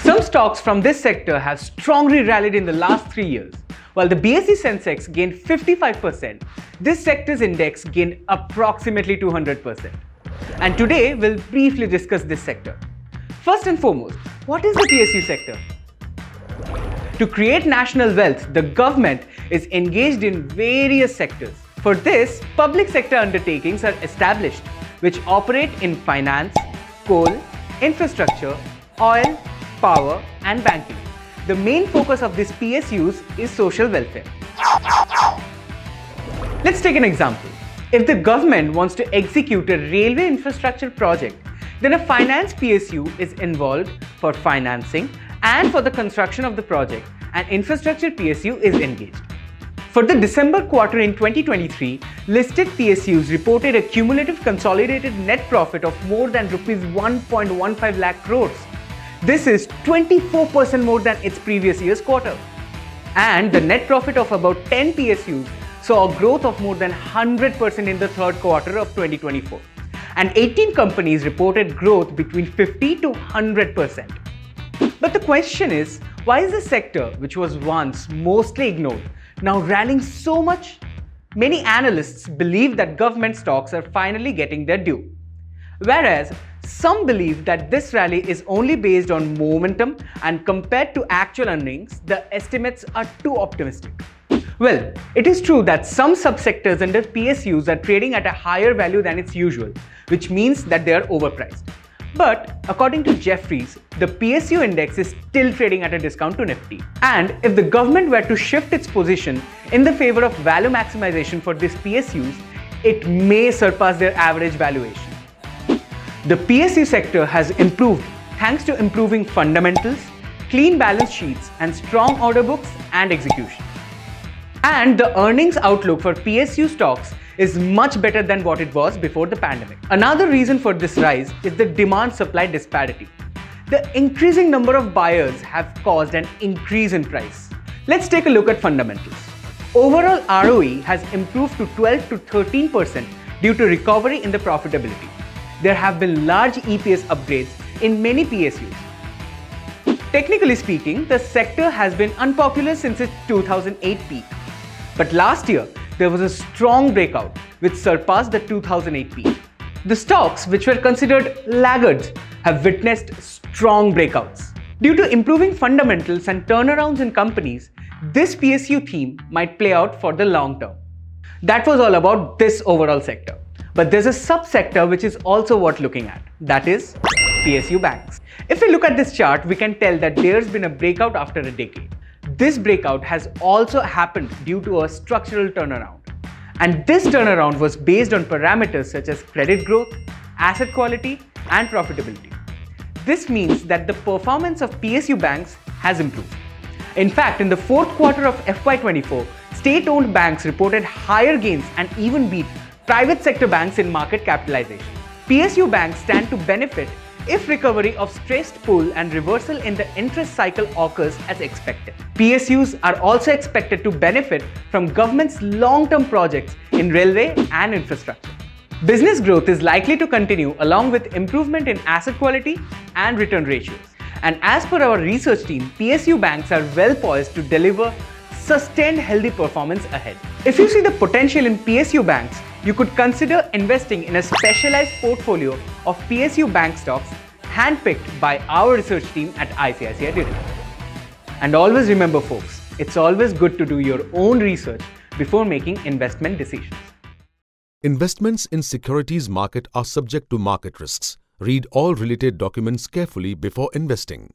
Some stocks from this sector have strongly rallied in the last 3 years. While the BSE Sensex gained 55%, this sector's index gained approximately 200%. And today, we'll briefly discuss this sector. First and foremost, what is the PSU sector? To create national wealth, the government is engaged in various sectors. For this, public sector undertakings are established, which operate in finance, coal, infrastructure, oil, power, and banking. The main focus of these PSUs is social welfare. Let's take an example. If the government wants to execute a railway infrastructure project, then a finance PSU is involved for financing and for the construction of the project, and infrastructure PSU is engaged. For the December quarter in 2023, listed PSUs reported a cumulative consolidated net profit of more than Rs 1.15 lakh crores. This is 24% more than its previous year's quarter. And the net profit of about 10 PSUs saw a growth of more than 100% in the third quarter of 2024. And 18 companies reported growth between 50 to 100%. But the question is, why is the sector, which was once mostly ignored, now rallying so much? Many analysts believe that government stocks are finally getting their due, whereas some believe that this rally is only based on momentum and compared to actual earnings, the estimates are too optimistic. Well, it is true that some subsectors under PSUs are trading at a higher value than its usual, which means that they are overpriced. But according to Jefferies, the PSU index is still trading at a discount to Nifty. And if the government were to shift its position in the favor of value maximization for these PSUs, it may surpass their average valuation. The PSU sector has improved thanks to improving fundamentals, clean balance sheets, and strong order books and execution. And the earnings outlook for PSU stocks is much better than what it was before the pandemic. Another reason for this rise is the demand-supply disparity. The increasing number of buyers have caused an increase in price. Let's take a look at fundamentals. Overall ROE has improved to 12 to 13% due to recovery in the profitability. There have been large EPS upgrades in many PSUs. Technically speaking, the sector has been unpopular since its 2008 peak. But last year, there was a strong breakout which surpassed the 2008 peak. The stocks which were considered laggards have witnessed strong breakouts. Due to improving fundamentals and turnarounds in companies, this PSU theme might play out for the long term. That was all about this overall sector. But there's a subsector which is also worth looking at. That is PSU Banks. If we look at this chart, we can tell that there's been a breakout after a decade. This breakout has also happened due to a structural turnaround. And this turnaround was based on parameters such as credit growth, asset quality, and profitability. This means that the performance of PSU banks has improved. In fact, in the fourth quarter of FY24, state-owned banks reported higher gains and even beat private sector banks in market capitalization. PSU banks stand to benefit if recovery of stressed pool and reversal in the interest cycle occurs as expected. PSUs are also expected to benefit from government's long-term projects in railway and infrastructure. Business growth is likely to continue along with improvement in asset quality and return ratios. And as per our research team, PSU banks are well poised to deliver sustained healthy performance ahead. If you see the potential in PSU banks, you could consider investing in a specialized portfolio of PSU bank stocks handpicked by our research team at ICICI Direct. And always remember folks, it's always good to do your own research before making investment decisions. Investments in securities market are subject to market risks. Read all related documents carefully before investing.